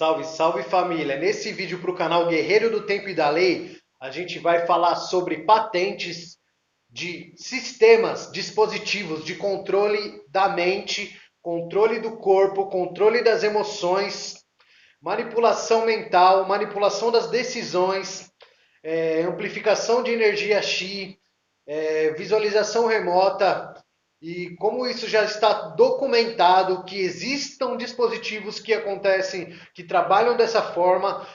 Salve, salve família! Nesse vídeo para o canal Guerreiro do Tempo e da Lei, a gente vai falar sobre patentes de sistemas, dispositivos de controle da mente, controle do corpo, controle das emoções, manipulação mental, manipulação das decisões, amplificação de energia Xi, visualização remota, e como isso já está documentado, que existam dispositivos que acontecem, que trabalham dessa forma,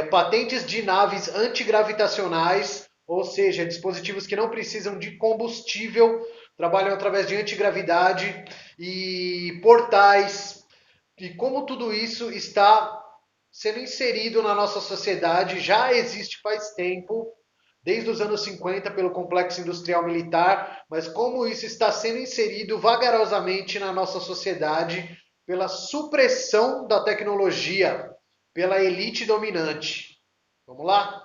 patentes de naves antigravitacionais, ou seja, dispositivos que não precisam de combustível, trabalham através de antigravidade, e portais, e como tudo isso está sendo inserido na nossa sociedade, já existe faz tempo, desde os anos 50 pelo complexo industrial militar, mas como isso está sendo inserido vagarosamente na nossa sociedade pela supressão da tecnologia, pela elite dominante. Vamos lá?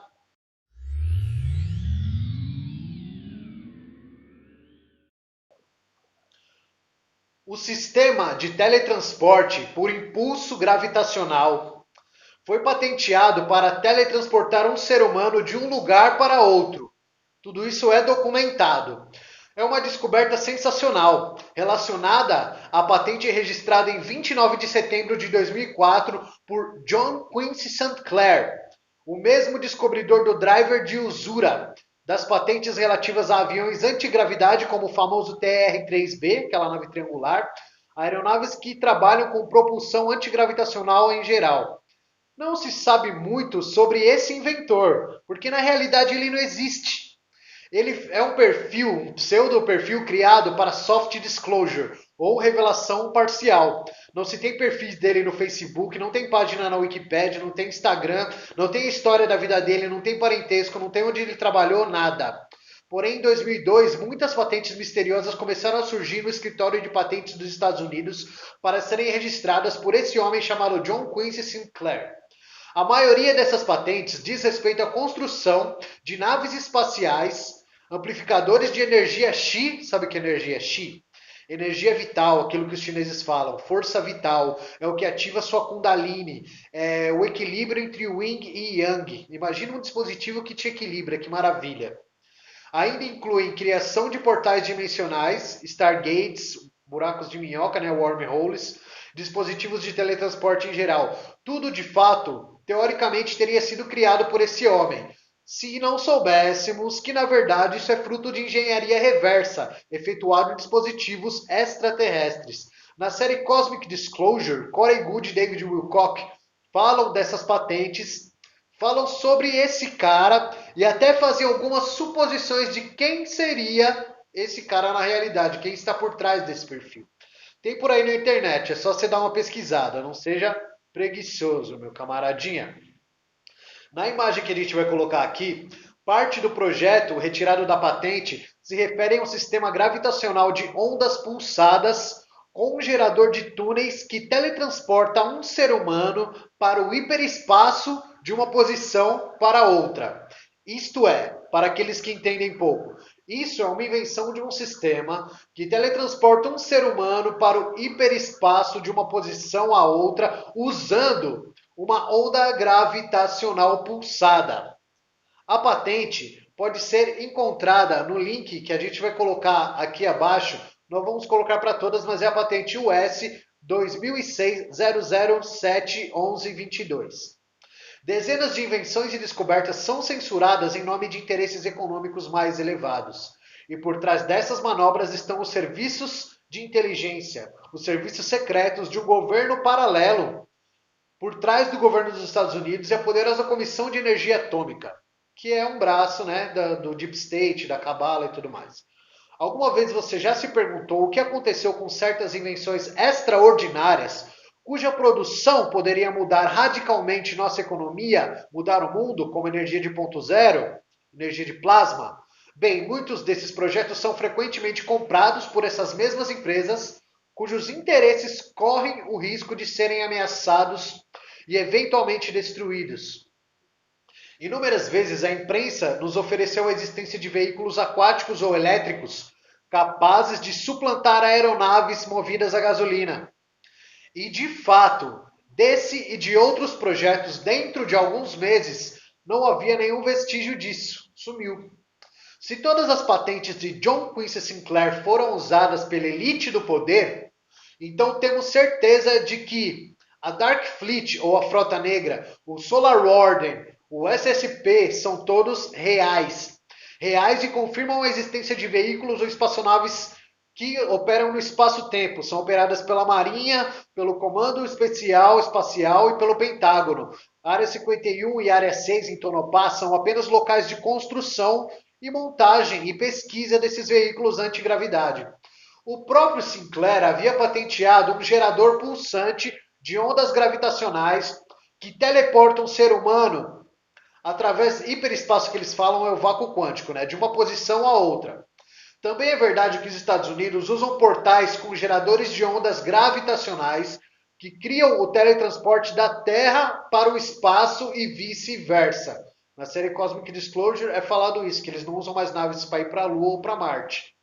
O sistema de teletransporte por impulso gravitacional foi patenteado para teletransportar um ser humano de um lugar para outro. Tudo isso é documentado. É uma descoberta sensacional, relacionada à patente registrada em 29 de setembro de 2004 por John Quincy St. Clair, o mesmo descobridor do driver de usura, das patentes relativas a aviões antigravidade, como o famoso TR-3B, aquela nave triangular, aeronaves que trabalham com propulsão antigravitacional em geral. Não se sabe muito sobre esse inventor, porque na realidade ele não existe. Ele é um perfil, um pseudo perfil criado para soft disclosure ou revelação parcial. Não se tem perfis dele no Facebook, não tem página na Wikipedia, não tem Instagram, não tem história da vida dele, não tem parentesco, não tem onde ele trabalhou, nada. Porém, em 2002, muitas patentes misteriosas começaram a surgir no escritório de patentes dos Estados Unidos para serem registradas por esse homem chamado John Quincy Sinclair. A maioria dessas patentes diz respeito à construção de naves espaciais, amplificadores de energia Xi, sabe o que é energia Xi? Energia vital, aquilo que os chineses falam, força vital, é o que ativa sua Kundalini, é o equilíbrio entre o Yin e Yang. Imagina um dispositivo que te equilibra, que maravilha. Ainda incluem criação de portais dimensionais, Stargates, buracos de minhoca, né, wormholes, dispositivos de teletransporte em geral. Tudo de fato, teoricamente, teria sido criado por esse homem. Se não soubéssemos que, na verdade, isso é fruto de engenharia reversa, efetuado em dispositivos extraterrestres. Na série Cosmic Disclosure, Corey Goode e David Wilcock falam dessas patentes, falam sobre esse cara e até fazem algumas suposições de quem seria esse cara na realidade, quem está por trás desse perfil. Tem por aí na internet, é só você dar uma pesquisada, não seja preguiçoso, meu camaradinha. Na imagem que a gente vai colocar aqui, parte do projeto retirado da patente se refere a um sistema gravitacional de ondas pulsadas com um gerador de túneis que teletransporta um ser humano para o hiperespaço de uma posição para outra. Isto é, para aqueles que entendem pouco, isso é uma invenção de um sistema que teletransporta um ser humano para o hiperespaço de uma posição a outra usando uma onda gravitacional pulsada. A patente pode ser encontrada no link que a gente vai colocar aqui abaixo. Não vamos colocar para todas, mas é a patente US 2006 007 1122. Dezenas de invenções e descobertas são censuradas em nome de interesses econômicos mais elevados. E por trás dessas manobras estão os serviços de inteligência, os serviços secretos de um governo paralelo. Por trás do governo dos Estados Unidos é a poderosa Comissão de Energia Atômica, que é um braço, né, do Deep State, da Cabala e tudo mais. Alguma vez você já se perguntou o que aconteceu com certas invenções extraordinárias, cuja produção poderia mudar radicalmente nossa economia, mudar o mundo, como energia de ponto zero, energia de plasma? Bem, muitos desses projetos são frequentemente comprados por essas mesmas empresas, cujos interesses correm o risco de serem ameaçados e eventualmente destruídos. Inúmeras vezes a imprensa nos ofereceu a existência de veículos aquáticos ou elétricos capazes de suplantar aeronaves movidas a gasolina. E de fato, Desse e de outros projetos, dentro de alguns meses, não havia nenhum vestígio disso. Sumiu. Se todas as patentes de John Quincy Sinclair foram usadas pela elite do poder, então temos certeza de que a Dark Fleet ou a Frota Negra, o Solar Warden, o SSP são todos reais. Reais e confirmam a existência de veículos ou espaçonaves que operam no espaço-tempo. São operadas pela Marinha, pelo Comando Especial Espacial e pelo Pentágono. A Área 51 e a Área 6 em Tonopá são apenas locais de construção e montagem e pesquisa desses veículos antigravidade. O próprio Sinclair havia patenteado um gerador pulsante de ondas gravitacionais que teleportam um ser humano através do hiperespaço que eles falam é o vácuo quântico, né, de uma posição a outra. Também é verdade que os Estados Unidos usam portais com geradores de ondas gravitacionais que criam o teletransporte da Terra para o espaço e vice-versa. Na série Cosmic Disclosure é falado isso, que eles não usam mais naves para ir para a Lua ou para Marte.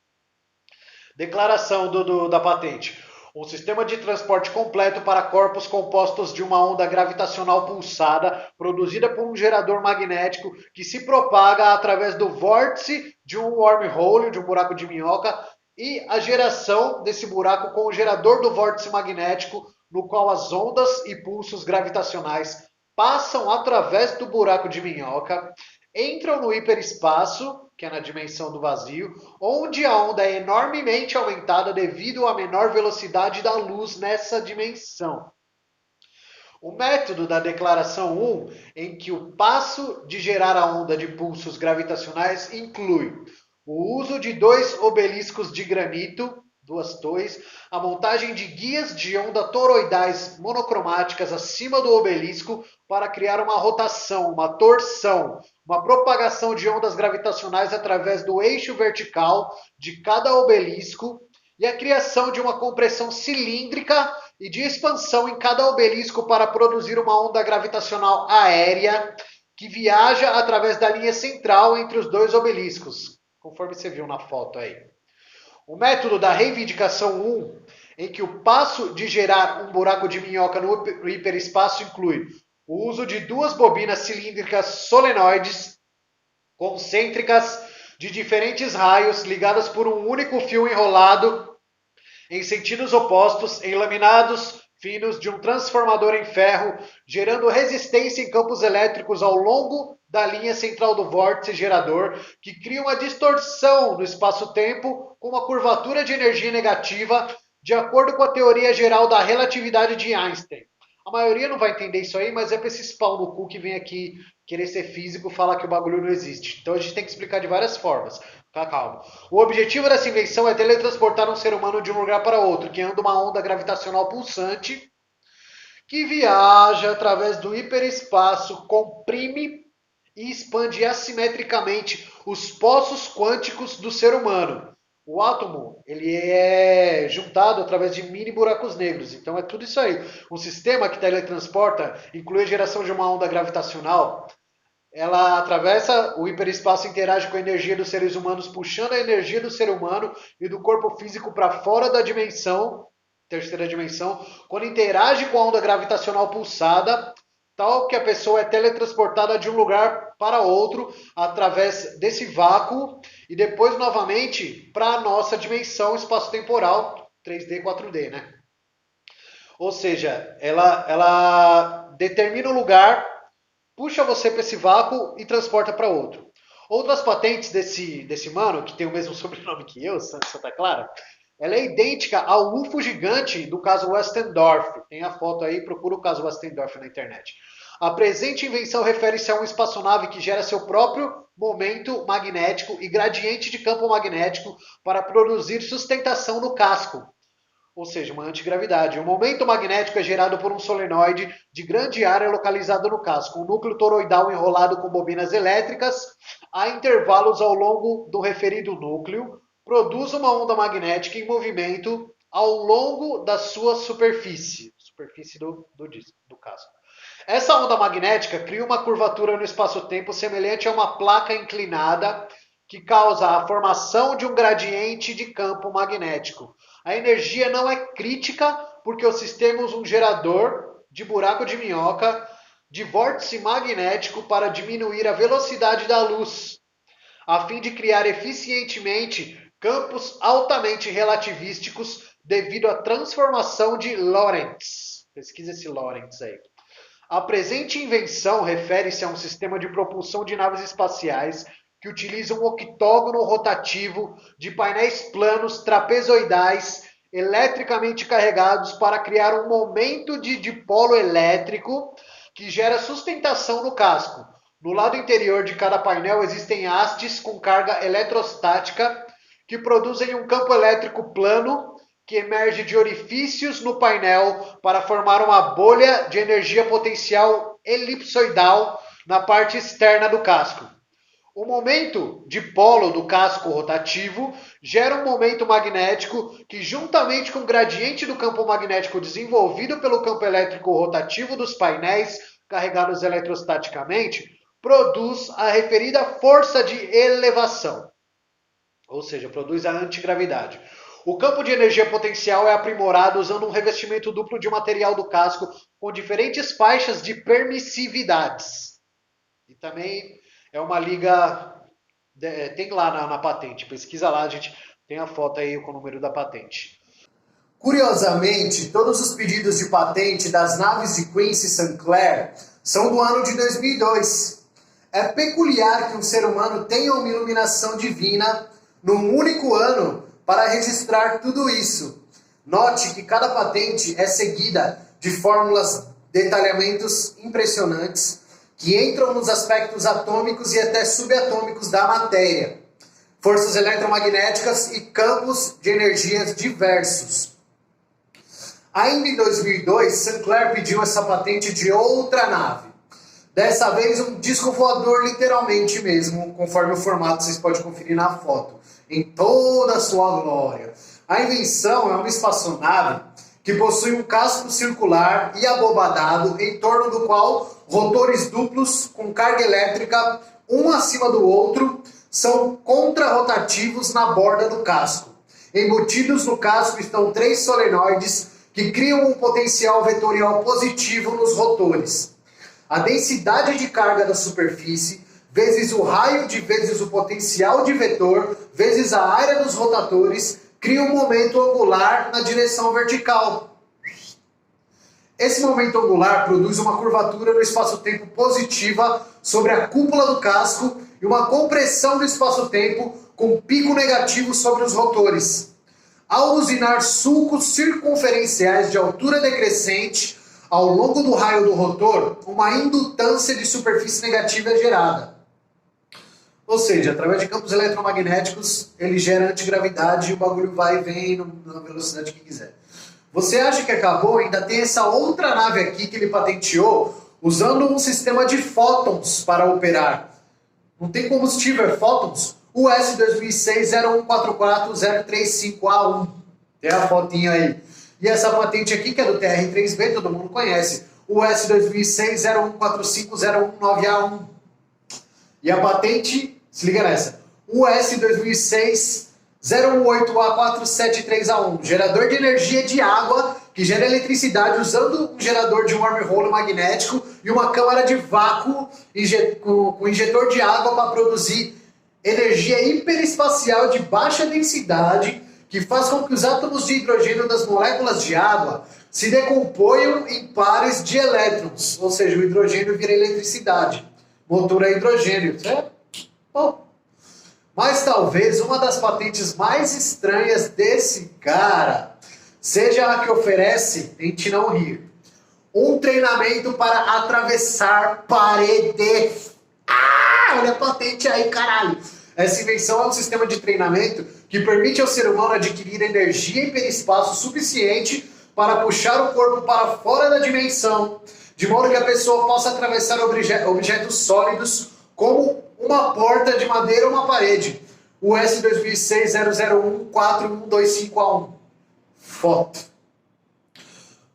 Declaração da patente. Um sistema de transporte completo para corpos compostos de uma onda gravitacional pulsada produzida por um gerador magnético que se propaga através do vórtice de um wormhole, de um buraco de minhoca, e a geração desse buraco com o gerador do vórtice magnético, no qual as ondas e pulsos gravitacionais passam através do buraco de minhoca, entram no hiperespaço, que é na dimensão do vazio, onde a onda é enormemente aumentada devido à menor velocidade da luz nessa dimensão. O método da declaração 1, em que o passo de gerar a onda de pulsos gravitacionais inclui o uso de 2 obeliscos de granito, 2 torres, a montagem de guias de onda toroidais monocromáticas acima do obelisco para criar uma rotação, uma torção, uma propagação de ondas gravitacionais através do eixo vertical de cada obelisco e a criação de uma compressão cilíndrica e de expansão em cada obelisco para produzir uma onda gravitacional aérea que viaja através da linha central entre os 2 obeliscos, conforme você viu na foto aí. O método da reivindicação 1, em que o passo de gerar um buraco de minhoca no hiperespaço inclui o uso de 2 bobinas cilíndricas solenoides concêntricas de diferentes raios ligadas por um único fio enrolado em sentidos opostos em laminados finos de um transformador em ferro, gerando resistência em campos elétricos ao longo da linha central do vórtice gerador, que cria uma distorção no espaço-tempo com uma curvatura de energia negativa, de acordo com a teoria geral da relatividade de Einstein. A maioria não vai entender isso aí, mas é para esses pau no cu que vem aqui querer ser físico falar que o bagulho não existe. Então a gente tem que explicar de várias formas. Fica calmo. O objetivo dessa invenção é teletransportar um ser humano de um lugar para outro, que anda uma onda gravitacional pulsante que viaja através do hiperespaço, comprime e expande assimetricamente os poços quânticos do ser humano. O átomo ele é juntado através de mini buracos negros. Então é tudo isso aí. Um sistema que teletransporta inclui a geração de uma onda gravitacional. Ela atravessa o hiperespaço e interage com a energia dos seres humanos, puxando a energia do ser humano e do corpo físico para fora da dimensão, terceira dimensão, quando interage com a onda gravitacional pulsada, tal que a pessoa é teletransportada de um lugar para outro através desse vácuo e depois novamente para a nossa dimensão espaço-temporal 3D, 4D, né? Ou seja, ela determina o lugar, puxa você para esse vácuo e transporta para outro. Outras patentes desse mano, que tem o mesmo sobrenome que eu, Santa Clara, ela é idêntica ao UFO gigante do caso Westendorf. Tem a foto aí, procura o caso Westendorf na internet. A presente invenção refere-se a uma espaçonave que gera seu próprio momento magnético e gradiente de campo magnético para produzir sustentação no casco, ou seja, uma antigravidade. O momento magnético é gerado por um solenoide de grande área localizado no casco, um núcleo toroidal enrolado com bobinas elétricas a intervalos ao longo do referido núcleo, produz uma onda magnética em movimento ao longo da sua superfície do casco. Essa onda magnética cria uma curvatura no espaço-tempo semelhante a uma placa inclinada que causa a formação de um gradiente de campo magnético. A energia não é crítica porque o sistema usa um gerador de buraco de minhoca, de vórtice magnético para diminuir a velocidade da luz, a fim de criar eficientemente campos altamente relativísticos devido à transformação de Lorentz. Pesquisa esse Lorentz aí. A presente invenção refere-se a um sistema de propulsão de naves espaciais que utiliza um octógono rotativo de painéis planos trapezoidais eletricamente carregados para criar um momento de dipolo elétrico que gera sustentação no casco. No lado interior de cada painel existem hastes com carga eletrostática que produzem um campo elétrico plano que emerge de orifícios no painel para formar uma bolha de energia potencial elipsoidal na parte externa do casco. O momento dipolo do casco rotativo gera um momento magnético que, juntamente com o gradiente do campo magnético desenvolvido pelo campo elétrico rotativo dos painéis carregados eletrostaticamente, produz a referida força de elevação, ou seja, produz a antigravidade. O campo de energia potencial é aprimorado usando um revestimento duplo de material do casco com diferentes faixas de permissividades. E também é uma liga, tem lá na patente, pesquisa lá, a gente tem a foto aí com o número da patente. Curiosamente, todos os pedidos de patente das naves de Quincy St. Clair são do ano de 2002. É peculiar que um ser humano tenha uma iluminação divina num único ano para registrar tudo isso. Note que cada patente é seguida de fórmulas, detalhamentos impressionantes que entram nos aspectos atômicos e até subatômicos da matéria, forças eletromagnéticas e campos de energias diversos. Ainda em 2002, St. Clair pediu essa patente de outra nave. Dessa vez um disco voador literalmente mesmo, conforme o formato vocês podem conferir na foto, em toda a sua glória. A invenção é uma espaçonave que possui um casco circular e abobadado, em torno do qual rotores duplos com carga elétrica, um acima do outro, são contrarrotativos na borda do casco. Embutidos no casco estão 3 solenoides que criam um potencial vetorial positivo nos rotores. A densidade de carga da superfície, vezes o raio de vezes o potencial de vetor, vezes a área dos rotatores, cria um momento angular na direção vertical. Esse momento angular produz uma curvatura no espaço-tempo positiva sobre a cúpula do casco e uma compressão do espaço-tempo com pico negativo sobre os rotores. Ao usinar sulcos circunferenciais de altura decrescente ao longo do raio do rotor, uma indutância de superfície negativa é gerada. Ou seja, através de campos eletromagnéticos, ele gera antigravidade e o bagulho vai e vem na velocidade que quiser. Você acha que acabou? Ainda tem essa outra nave aqui que ele patenteou, usando um sistema de fótons para operar. Não tem combustível, é fótons. O S2006-0144-035A1. Tem a fotinha aí. E essa patente aqui, que é do TR3B, todo mundo conhece. O S2006-0145-019A1. E a patente, se liga nessa. O S2006-018A473A1. Gerador de energia de água que gera eletricidade usando um gerador de wormhole magnético e uma câmara de vácuo com injetor de água para produzir energia hiperespacial de baixa densidade que faz com que os átomos de hidrogênio das moléculas de água se decomponham em pares de elétrons, ou seja, o hidrogênio vira eletricidade. Motor a hidrogênio, certo? Bom, mas talvez uma das patentes mais estranhas desse cara seja a que oferece, tente não rir, um treinamento para atravessar paredes. Olha a patente aí, caralho! Essa invenção é um sistema de treinamento que permite ao ser humano adquirir energia em perispaço suficiente para puxar o corpo para fora da dimensão, de modo que a pessoa possa atravessar objetos sólidos como uma porta de madeira ou uma parede. O S2006-001-41251A1. Foto.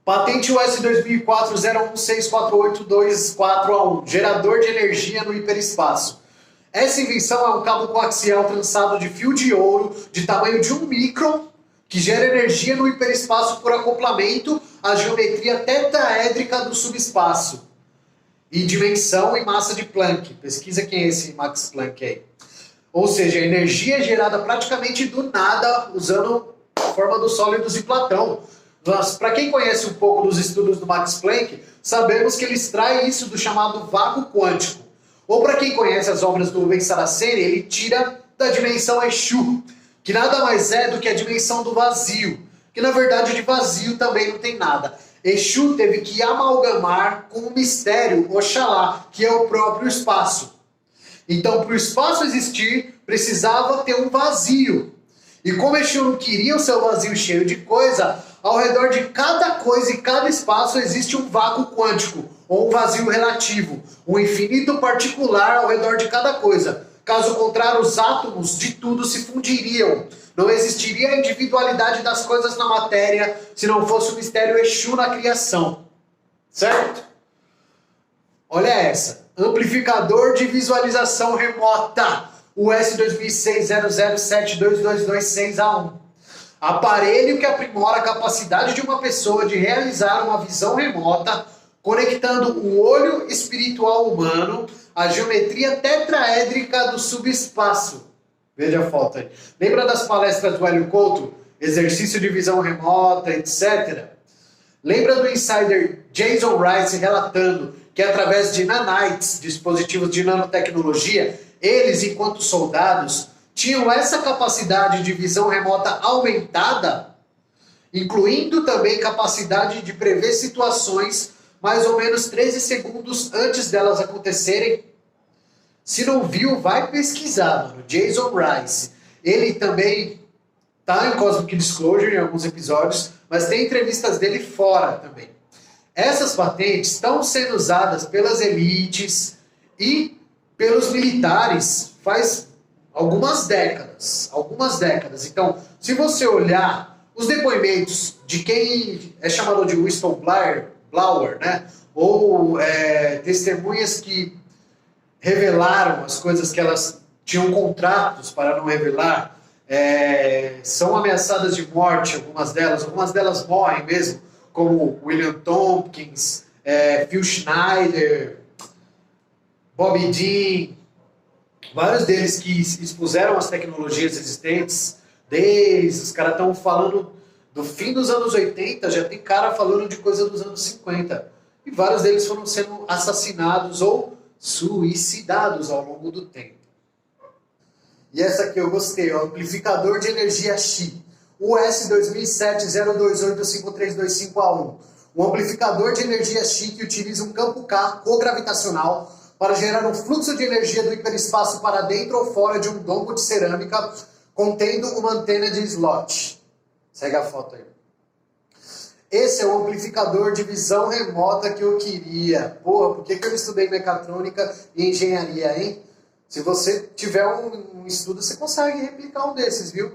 Patente US 2004-0164824A1. Gerador de energia no hiperespaço. Essa invenção é um cabo coaxial trançado de fio de ouro de tamanho de 1 micron que gera energia no hiperespaço por acoplamento à geometria tetraédrica do subespaço e dimensão e massa de Planck. Pesquisa quem é esse Max Planck aí. Ou seja, a energia é gerada praticamente do nada usando a forma dos sólidos de Platão. Para quem conhece um pouco dos estudos do Max Planck, sabemos que ele extrai isso do chamado vácuo quântico. Ou para quem conhece as obras do Rubens Saraceni, ele tira da dimensão Exu, que nada mais é do que a dimensão do vazio, que na verdade de vazio também não tem nada. Exu teve que amalgamar com o mistério Oxalá, que é o próprio espaço. Então, para o espaço existir, precisava ter um vazio. E como Exu não queria o seu vazio cheio de coisa, ao redor de cada coisa e cada espaço existe um vácuo quântico, ou um vazio relativo, um infinito particular ao redor de cada coisa. Caso contrário, os átomos de tudo se fundiriam. Não existiria a individualidade das coisas na matéria se não fosse o mistério Exu na criação. Certo? Olha essa. Amplificador de visualização remota. US 2006-00722226A1. Aparelho que aprimora a capacidade de uma pessoa de realizar uma visão remota, conectando o olho espiritual humano à geometria tetraédrica do subespaço. Veja a foto aí. Lembra das palestras do Hélio Couto? Exercício de visão remota, etc. Lembra do insider Jason Rice relatando que através de nanites, dispositivos de nanotecnologia, eles, enquanto soldados, tinham essa capacidade de visão remota aumentada, incluindo também capacidade de prever situações mais ou menos 13 segundos antes delas acontecerem. Se não viu, vai pesquisar, mano. Jason Rice. Ele também tá em Cosmic Disclosure em alguns episódios, mas tem entrevistas dele fora também. Essas patentes estão sendo usadas pelas elites e pelos militares faz algumas décadas. Então, se você olhar os depoimentos de quem é chamado de whistleblower, né? Ou testemunhas que revelaram as coisas que elas tinham contratos para não revelar, são ameaçadas de morte, algumas delas morrem mesmo, como William Tompkins, Phil Schneider, Bobby Dean, vários deles que expuseram as tecnologias existentes, os caras estão falando do fim dos anos 80, já tem cara falando de coisa dos anos 50, e vários deles foram sendo assassinados ou suicidados ao longo do tempo. E essa aqui eu gostei, o amplificador de energia Xi, US 2007-028-53251A1. Um amplificador de energia Xi que utiliza um campo K cogravitacional para gerar um fluxo de energia do hiperespaço para dentro ou fora de um domo de cerâmica contendo uma antena de slot. Segue a foto aí. Esse é o amplificador de visão remota que eu queria. Porra, por que eu não estudei mecatrônica e engenharia, hein? Se você tiver um estudo, você consegue replicar um desses, viu?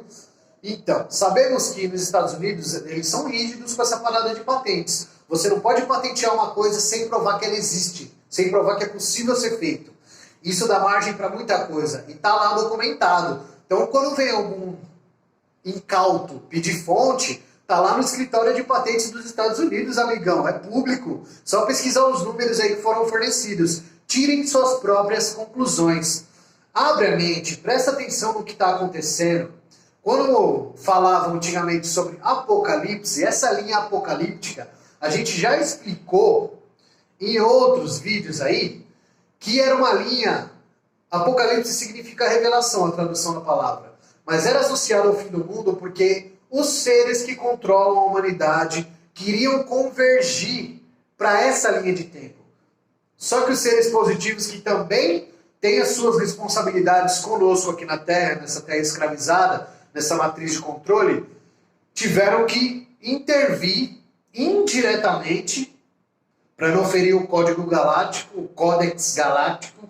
Então, sabemos que nos Estados Unidos eles são rígidos com essa parada de patentes. Você não pode patentear uma coisa sem provar que ela existe, sem provar que é possível ser feito. Isso dá margem para muita coisa e está lá documentado. Então, quando vem algum incauto pedir fonte, tá lá no escritório de patentes dos Estados Unidos, amigão, é público. Só pesquisar os números aí que foram fornecidos. Tirem suas próprias conclusões. Abre a mente, presta atenção no que está acontecendo. Quando falavam antigamente sobre apocalipse, essa linha apocalíptica, a gente já explicou em outros vídeos aí que era uma linha. Apocalipse significa revelação, a tradução da palavra. Mas era associado ao fim do mundo porque os seres que controlam a humanidade queriam convergir para essa linha de tempo. Só que os seres positivos que também têm as suas responsabilidades conosco aqui na Terra, nessa Terra escravizada, nessa matriz de controle, tiveram que intervir indiretamente para não ferir o código galáctico, o Códex Galáctico.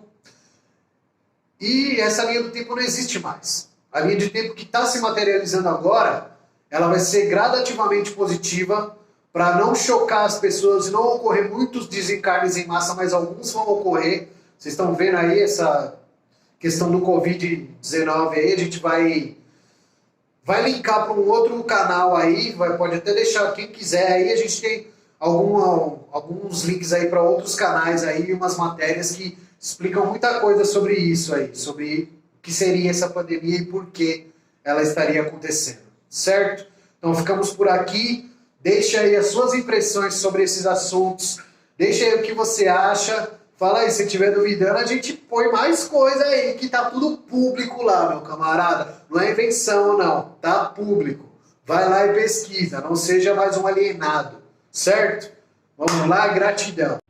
E essa linha do tempo não existe mais. A linha de tempo que está se materializando agora, ela vai ser gradativamente positiva para não chocar as pessoas e não ocorrer muitos desencarnes em massa, mas alguns vão ocorrer. Vocês estão vendo aí essa questão do Covid-19 aí, a gente vai vai linkar para um outro canal aí, pode até deixar quem quiser aí, a gente tem alguns links aí para outros canais aí, umas matérias que explicam muita coisa sobre isso aí, sobre o que seria essa pandemia e por que ela estaria acontecendo, certo? Então ficamos por aqui, deixa aí as suas impressões sobre esses assuntos, deixa aí o que você acha, fala aí, se estiver duvidando, a gente põe mais coisa aí, que tá tudo público lá, meu camarada, não é invenção não, tá público, vai lá e pesquisa, não seja mais um alienado, certo? Vamos lá, gratidão.